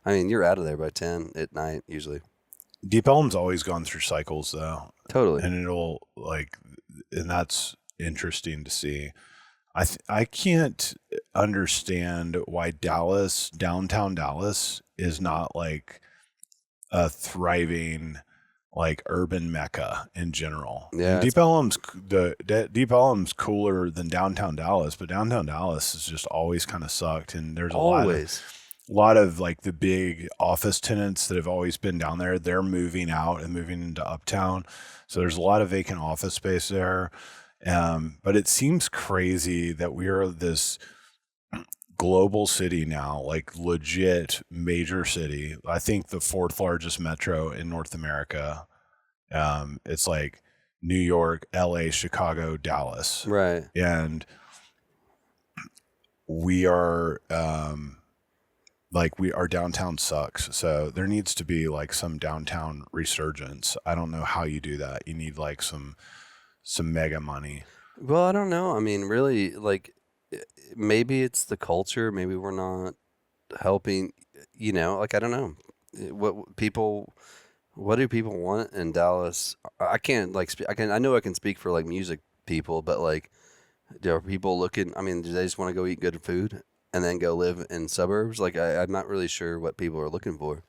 I mean, you're out of there by 10 at night usually. Deep Ellum's always gone through cycles though. Totally. And and that's interesting to see. I can't understand why downtown Dallas is not like a thriving like urban mecca in general. Yeah. Deep Ellum's cooler than downtown Dallas, but downtown Dallas has just always kind of sucked, and there's a lot of like the big office tenants that have always been down there, they're moving out and moving into uptown. So there's a lot of vacant office space there. But it seems crazy that we are this global city now, like legit major city. I think the fourth largest metro in North America. It's like New York, LA, Chicago, Dallas. Right. And we are, our downtown sucks. So there needs to be like some downtown resurgence. I don't know how you do that. You need like some mega money. Well, I don't know. I mean, really, like maybe it's the culture. Maybe we're not helping, like, I don't know what do people want in Dallas? I can't like I know I can speak for like music people, but like, are people looking, I mean, do they just want to go eat good food and then go live in suburbs? Like, I'm not really sure what people are looking for.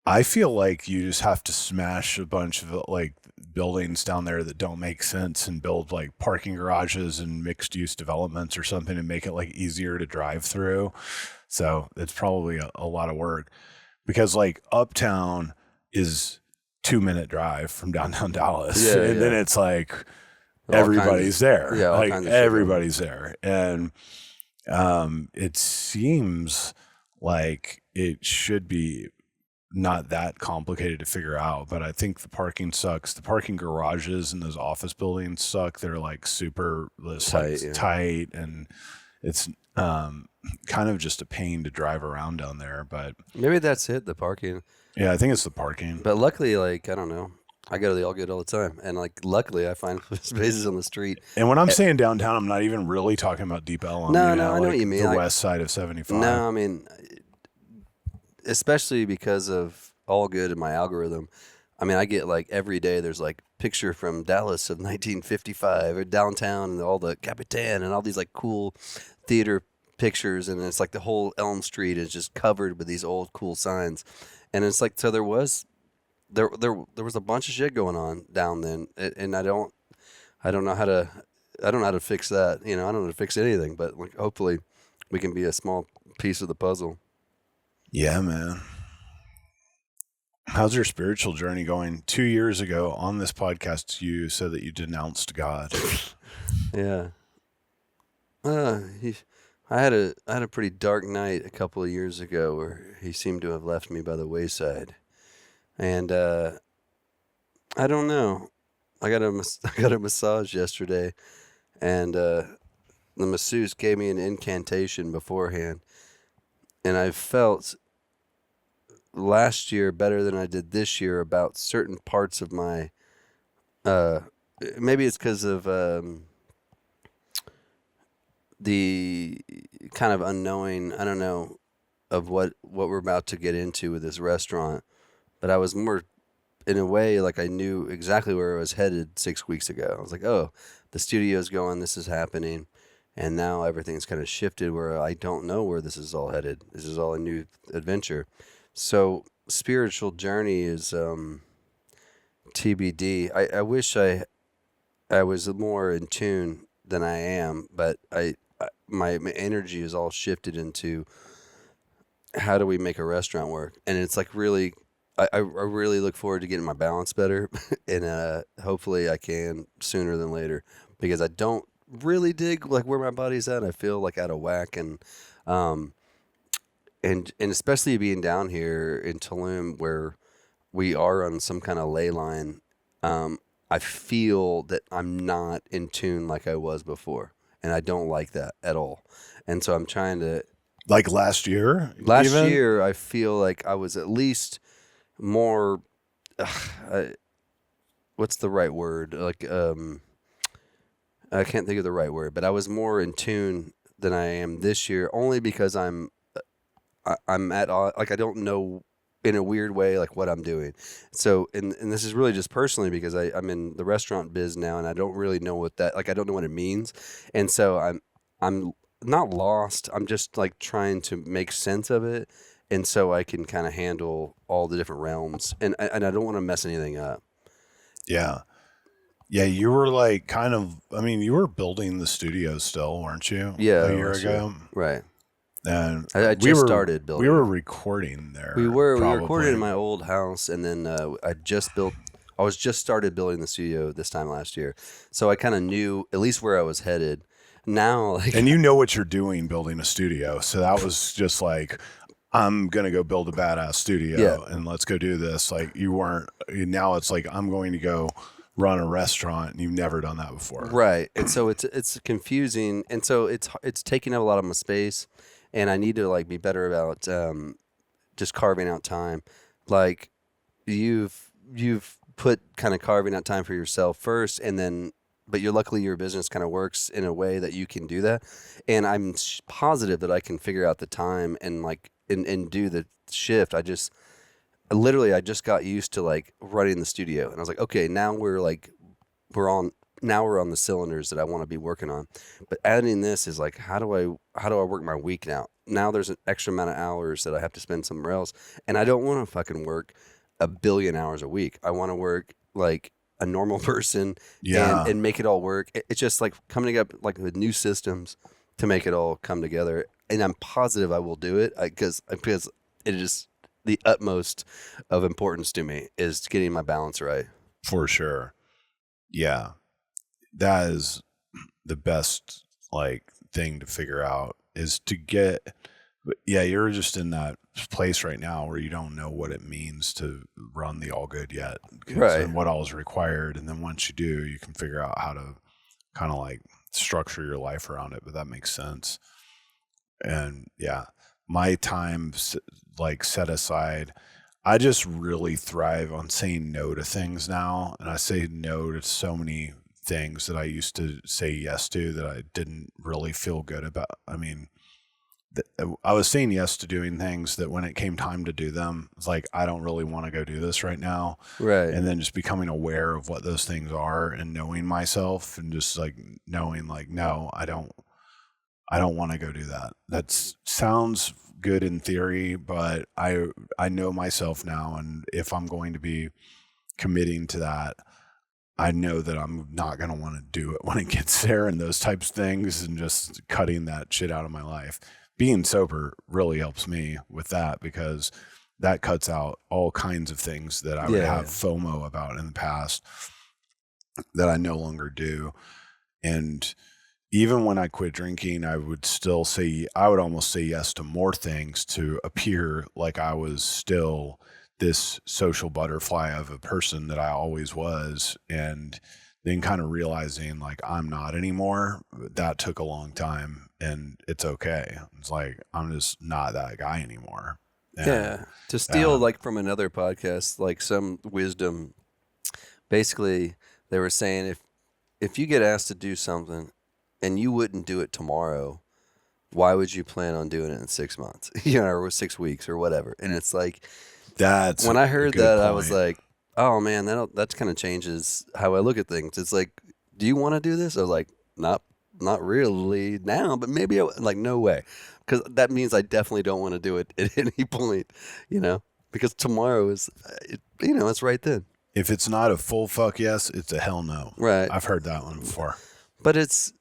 I feel like you just have to smash a bunch of like buildings down there that don't make sense and build like parking garages and mixed use developments or something and make it like easier to drive through. So it's probably a lot of work because like Uptown is 2-minute drive from downtown Dallas. And then it's like everybody's there. Yeah, like everybody's there. And it seems like it should be not that complicated to figure out, but I think the parking sucks. The parking garages in those office buildings suck. They're like super tight, and it's kind of just a pain to drive around down there. But maybe that's it, the parking. Yeah, I think it's the parking. But luckily, like, I don't know, I go to the Allgood all the time, and like luckily I find spaces on the street. And when I'm saying downtown, I'm not even really talking about Deep Ellum. No, I know what you mean. The west side of 75. No, I mean, especially because of Allgood and my algorithm. I mean, I get like every day there's like picture from Dallas of 1955 or downtown and all the Capitan and all these like cool theater pictures, and it's like the whole Elm Street is just covered with these old cool signs. And it's like, so there was a bunch of shit going on down then, and I don't know how to fix that. You know, I don't know how to fix anything, but like hopefully we can be a small piece of the puzzle. Yeah, man. How's your spiritual journey going? 2 years ago on this podcast, you said that you denounced God. Yeah. I had a pretty dark night a couple of years ago where he seemed to have left me by the wayside, and I don't know. I got a massage yesterday, and the masseuse gave me an incantation beforehand, and I felt last year better than I did this year about certain parts of my. Maybe it's because of the kind of unknowing, I don't know, of what we're about to get into with this restaurant, but I was more, in a way, like I knew exactly where I was headed 6 weeks ago. I was like, oh, the studio's going, this is happening, and now everything's kind of shifted where I don't know where this is all headed. This is all a new adventure. So spiritual journey is TBD. I wish I was more in tune than I am, but my energy is all shifted into how do we make a restaurant work, and it's like really, I really look forward to getting my balance better, and hopefully I can sooner than later, because I don't really dig like where my body's at. I feel like out of whack, and especially being down here in Tulum where we are on some kind of ley line, I feel that I'm not in tune like I was before. And I don't like that at all. And so I'm trying to... Like last year? Last year, I feel like I was at least more... what's the right word? Like, I can't think of the right word, but I was more in tune than I am this year, only because I'm at all... Like, I don't know, in a weird way, like what I'm doing. So, and this is really just personally because I'm in the restaurant biz now, and I don't really know what that, like, I don't know what it means. And so I'm not lost. I'm just like trying to make sense of it. And so I can kind of handle all the different realms, and I don't want to mess anything up. Yeah. Yeah. You were like kind of, I mean, you were building the studio still, weren't you? Yeah. A year ago. Right. And I just started building. We were recording there. We recorded in my old house, and then I was just started building the studio this time last year. So I kind of knew at least where I was headed. Now, like, and you know what you're doing building a studio. So that was just like, I'm going to go build a badass studio and let's go do this. Like you weren't, now it's like, I'm going to go run a restaurant, and you've never done that before. Right. And so it's confusing. And so it's taking up a lot of my space. And I need to like be better about just carving out time. Like you've put kind of carving out time for yourself first, and then, but luckily your business kind of works in a way that you can do that. And I'm positive that I can figure out the time and like and do the shift. I just got used to like running the studio, and I was like, okay, now we're on the cylinders that I want to be working on. But adding this is like, how do I work my week now? now there's an extra amount of hours that I have to spend somewhere else. And I don't want to fucking work a billion hours a week. I want to work like a normal person and make it all work. It's just like coming up like with new systems to make it all come together. And I'm positive I will do it because it is the utmost of importance to me is getting my balance right. For sure. Yeah. That is the best like thing to figure out is to get, you're just in that place right now where you don't know what it means to run the Allgood yet. Right. And what all is required. And then once you do, you can figure out how to kind of like structure your life around it, but that makes sense. And my time like set aside, I just really thrive on saying no to things now. And I say no to so many things that I used to say yes to that I didn't really feel good about. I mean, I was saying yes to doing things that when it came time to do them, it's like, I don't really want to go do this right now. Right. And then just becoming aware of what those things are and knowing myself and just like knowing like, no, I don't want to go do that. That sounds good in theory, but I know myself now. And if I'm going to be committing to that, I know that I'm not going to want to do it when it gets there and those types of things and just cutting that shit out of my life. Being sober really helps me with that because that cuts out all kinds of things that I would have FOMO about in the past that I no longer do. And even when I quit drinking, I would almost say yes to more things to appear like I was still this social butterfly of a person that I always was. And then kind of realizing like I'm not anymore, that took a long time and it's okay. It's like, I'm just not that guy anymore. And, to steal like from another podcast, like some wisdom, basically they were saying if you get asked to do something and you wouldn't do it tomorrow, why would you plan on doing it in 6 months, or 6 weeks or whatever? And it's like, when I heard that, point. I was like, oh man, that kind of changes how I look at things. It's like, do you want to do this? I was like, not really now, but maybe like, no way. Because that means I definitely don't want to do it at any point, because tomorrow is, it's right then. If it's not a full fuck yes, it's a hell no. Right. I've heard that one before. But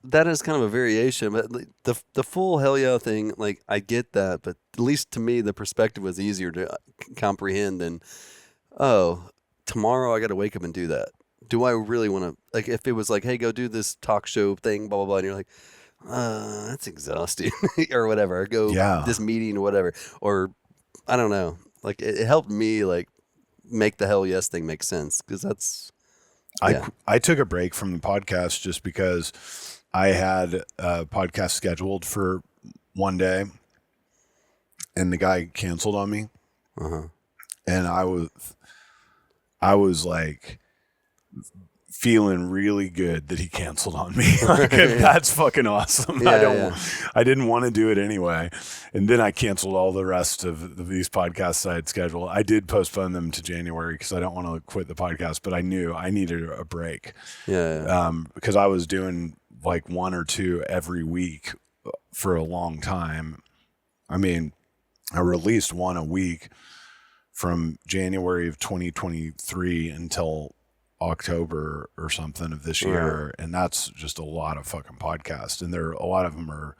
that is kind of a variation. But the full hell yeah thing, like I get that, but at least to me, the perspective was easier to comprehend than, oh, tomorrow I got to wake up and do that. Do I really want to, like, if it was like, hey, go do this talk show thing, blah, blah, blah, and you're like, that's exhausting or whatever. Or go this meeting or whatever. Or I don't know. Like it helped me like make the hell yes thing make sense because that's. I took a break from the podcast just because I had a podcast scheduled for one day and the guy canceled on me. Uh-huh. And I was like feeling really good that he canceled on me. Like, that's fucking awesome. I didn't want to do it anyway. And then I canceled all the rest of these podcasts I had scheduled. I did postpone them to January because I don't want to quit the podcast, but I knew I needed a break. Because I was doing like one or two every week for a long time. I mean, I released one a week from January of 2023 until October or something of this year. And that's just a lot of fucking podcasts. And a lot of them are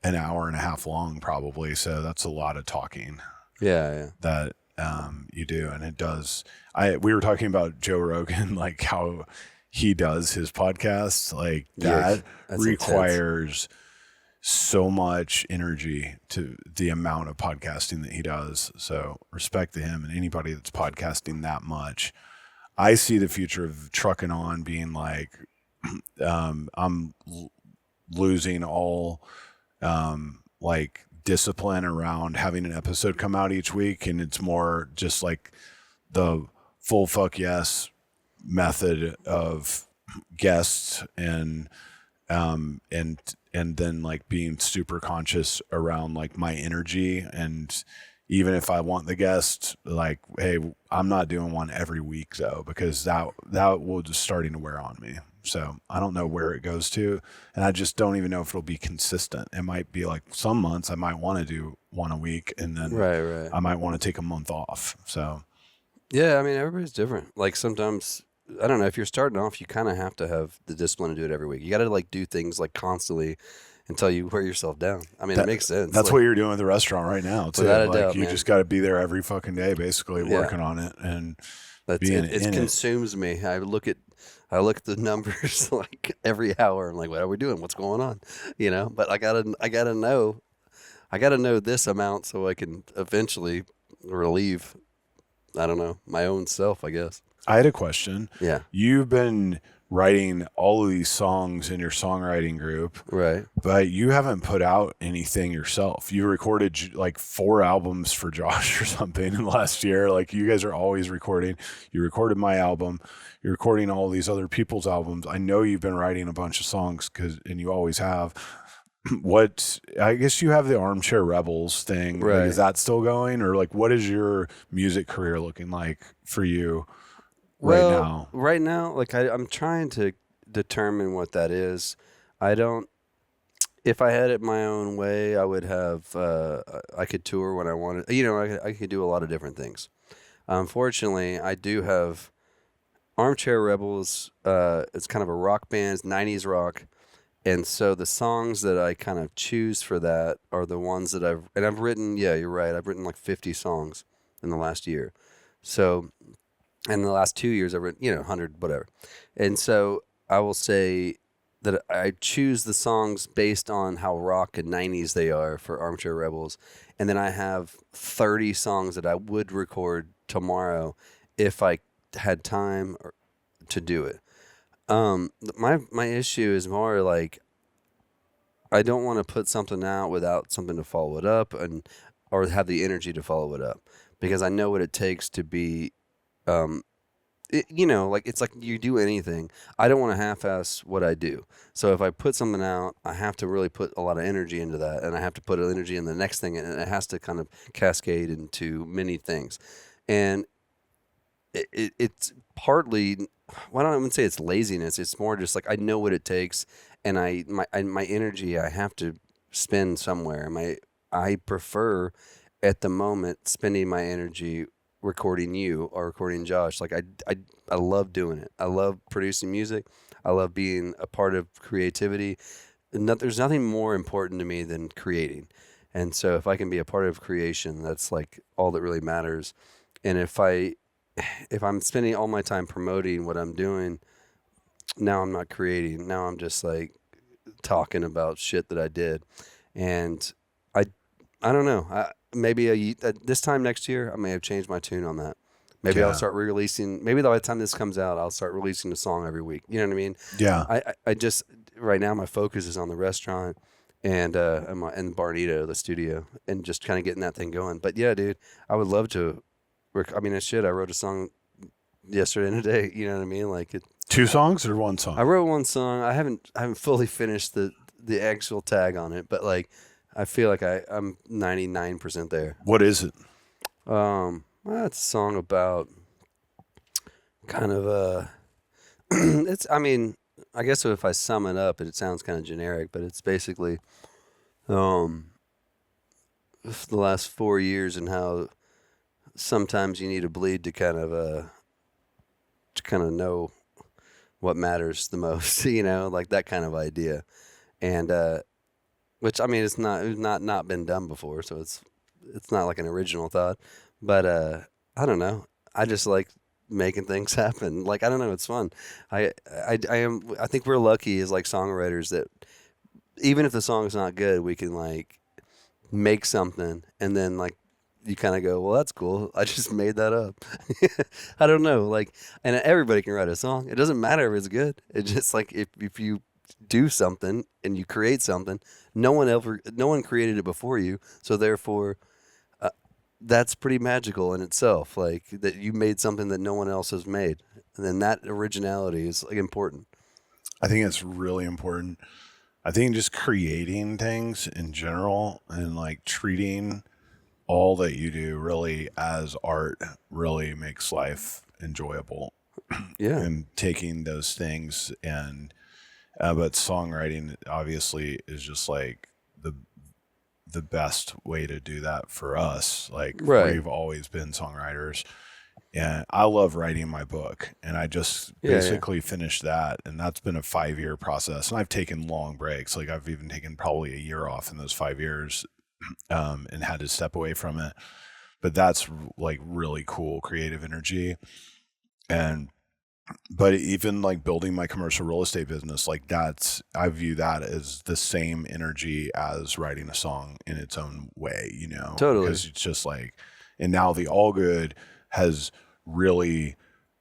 an hour and a half long probably. So that's a lot of talking that you do. And it does. We were talking about Joe Rogan, like how he does his podcasts, like that requires so much energy to the amount of podcasting that he does. So respect to him and anybody that's podcasting that much. I see the future of Truckin on being like, I'm losing all like discipline around having an episode come out each week. And it's more just like the full fuck yes method of guests and then like being super conscious around like my energy. And even if I want the guest, like, hey, I'm not doing one every week though, because that was just starting to wear on me. So I don't know where it goes to. And I just don't even know if it'll be consistent. It might be like some months I might want to do one a week, and then Right. I might want to take a month off. So Yeah, I mean, everybody's different. Like sometimes, I don't know, if you're starting off, you kind of have to have the discipline to do it every week. You got to like do things like constantly until you wear yourself down. I mean, it makes sense. That's like, what you're doing at the restaurant right now, too. Without a like doubt, you man. just got to be there every fucking day, basically working on it and being it in consumes me. I look at the numbers like every hour. I'm like, what are we doing? What's going on? You know, but I gotta know this amount so I can eventually relieve, I don't know, my own self, I guess. I had a question. Yeah. You've been writing all of these songs in your songwriting group, Right. but you haven't put out anything yourself. You recorded like 4 albums for Josh or something in the last year. Like you guys are always recording. You recorded my album. You're recording all these other people's albums. I know you've been writing a bunch of songs and you always have. I guess you have the Armchair Rebels thing. Right. Like, is that still going, or like what is your music career looking like for you right now? Right now, like I'm trying to determine what that is. If I had it my own way, I would have, I could tour when I wanted, you know, I could do a lot of different things. Unfortunately, I do have Armchair Rebels. It's kind of a rock band, it's 90s rock. And so the songs that I kind of choose for that are the ones that I've written, yeah, you're right. I've written like 50 songs in the last year. So, in the last 2 years, I've written, 100, whatever. And so I will say that I choose the songs based on how rock and 90s they are for Armchair Rebels. And then I have 30 songs that I would record tomorrow if I had time to do it. My issue is more like I don't want to put something out without something to follow it up or have the energy to follow it up, because I know what it takes to be, like it's like you do anything. I don't want to half-ass what I do. So if I put something out, I have to really put a lot of energy into that, and I have to put energy in the next thing, and it has to kind of cascade into many things. And it's partly, well, I don't even say it's laziness. It's more just like I know what it takes, and my energy I have to spend somewhere. I prefer at the moment spending my energy recording you or recording Josh. Like I love doing it. I love producing music. I love being a part of creativity. There's nothing more important to me than creating. And so if I can be a part of creation, that's like all that really matters. And if I'm spending all my time promoting what I'm doing, now I'm not creating. Now I'm just like talking about shit that I did. And I don't know. Maybe this time next year, I may have changed my tune on that. Maybe I'll start re-releasing. Maybe by the time this comes out, I'll start releasing a song every week. You know what I mean? Yeah. I just, right now, my focus is on the restaurant and Barnito, the studio, and just kind of getting that thing going. But yeah, dude, I would love to. I mean, I wrote a song yesterday and today. You know what I mean? Like 2 songs or 1 song? I wrote 1 song. I haven't fully finished the actual tag on it, but like I feel like I'm 99% there. What is it? It's a song about kind of it's, I mean, I guess if I sum it up, it sounds kind of generic, but it's basically the last 4 years and how sometimes you need to bleed to kind of know what matters the most, like that kind of idea. And which, I mean, it's not been done before, so it's not like an original thought. But I don't know. I just like making things happen. Like, I don't know, it's fun. I think we're lucky as like songwriters that even if the song's not good, we can like make something and then like you kind of go, well, that's cool. I just made that up. I don't know. Like, and everybody can write a song. It doesn't matter if it's good. It's just like if you do something and you create something, no one created it before you. So therefore, that's pretty magical in itself. Like that you made something that no one else has made. And then that originality is like important. I think it's really important. I think just creating things in general and like treating all that you do really as art really makes life enjoyable. Yeah. and taking those things and but songwriting obviously is just like the best way to do that for us. Like we've always been songwriters, and I love writing my book, and I just basically finished that, and that's been a 5-year process. And I've taken long breaks. Like I've even taken probably a year off in those 5 years, and had to step away from it. But that's like really cool creative energy. But even like building my commercial real estate business, like I view that as the same energy as writing a song in its own way, you know? Totally. Because it's just like, and now the Allgood has really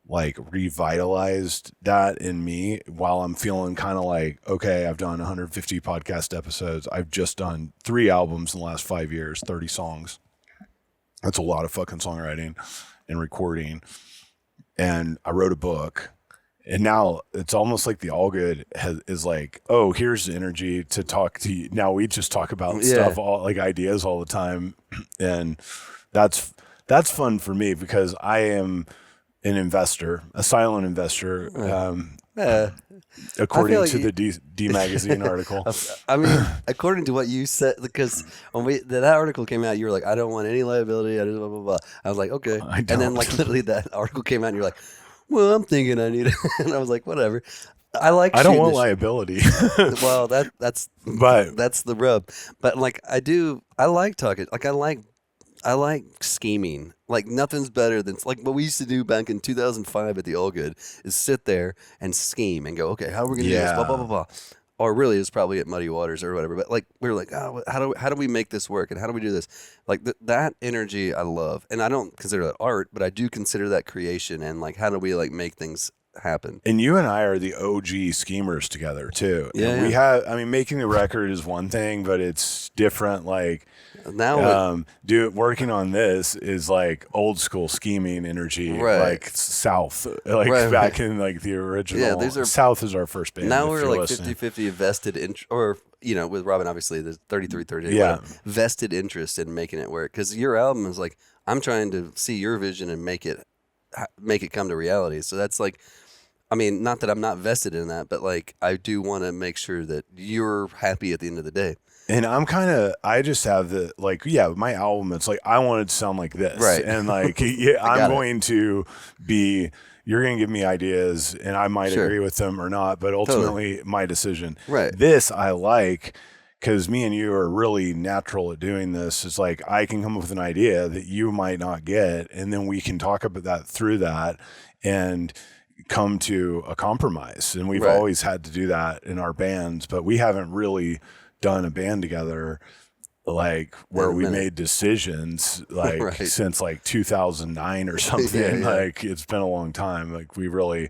like revitalized that in me while I'm feeling kind of like, okay, I've done 150 podcast episodes. I've just done 3 albums in the last 5 years, 30 songs. That's a lot of fucking songwriting and recording. And I wrote a book, and now it's almost like the Allgood is like, oh, here's the energy to talk to you. Now we just talk about stuff, all like ideas all the time. And that's fun for me because I am an investor, a silent investor, according like to the D Magazine article. I mean, according to what you said, because when that article came out, you were like, I don't want any liability. I just blah, blah, blah. I was like, okay. And then like literally that article came out and you're like, well, I'm thinking I need it. And I was like, whatever. I don't want liability. Well, that's the rub. But like I like talking. Like I like scheming. Like nothing's better than like what we used to do back in 2005 at the Allgood is sit there and scheme and go, okay, how are we going to do this? Blah, blah, blah, blah. Or really it's probably at Muddy Waters or whatever. But like, we were like, oh, how do we make this work? And how do we do this? Like that energy I love. And I don't consider that art, but I do consider that creation. And like, how do we like make things happen? And you and I are the OG schemers together too. Yeah. And we have, I mean, making the record is one thing, but it's different. Like now, working on this is like old school scheming energy, right. Like South, like back in like the original. Yeah, South is our first band. Now we're like 50-50 vested or you know, with Robin obviously there's 33-38 vested interest in making it work because your album is like I'm trying to see your vision and make it come to reality. So that's like, I mean, not that I'm not vested in that, but like I do want to make sure that you're happy at the end of the day. And I just have the, like, my album, it's like, I want it to sound like this. Right. And like, you're going to give me ideas and I might agree with them or not, but ultimately my decision. Right. This I like because me and you are really natural at doing this. It's like, I can come up with an idea that you might not get. And then we can talk about that through that and come to a compromise. And we've always had to do that in our bands, but we haven't really done a band together like where we made decisions like since like 2009 or something. Like it's been a long time. Like we really,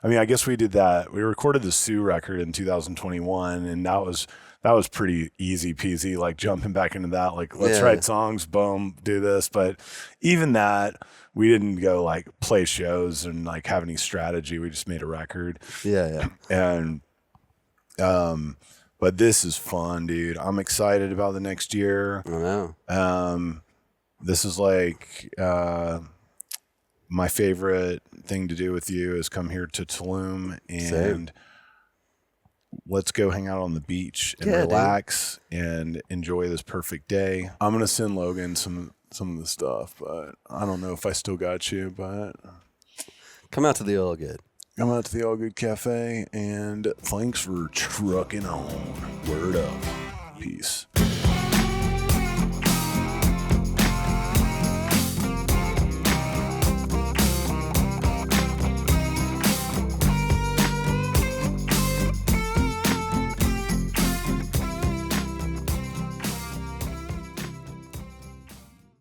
I mean, I guess we did that. We recorded the Sue record in 2021 and that was pretty easy peasy, like jumping back into that, like let's write songs, boom, do this. But even that, we didn't go like play shows and like have any strategy. We just made a record. And but this is fun, dude. I'm excited about the next year. I know. This is like my favorite thing to do with you is come here to Tulum and let's go hang out on the beach and relax and enjoy this perfect day. I'm gonna send Logan some of the stuff, but I don't know if I still got you. But come out to the Allgood. Come out to the Allgood Cafe, and thanks for trucking on. Word up. Peace.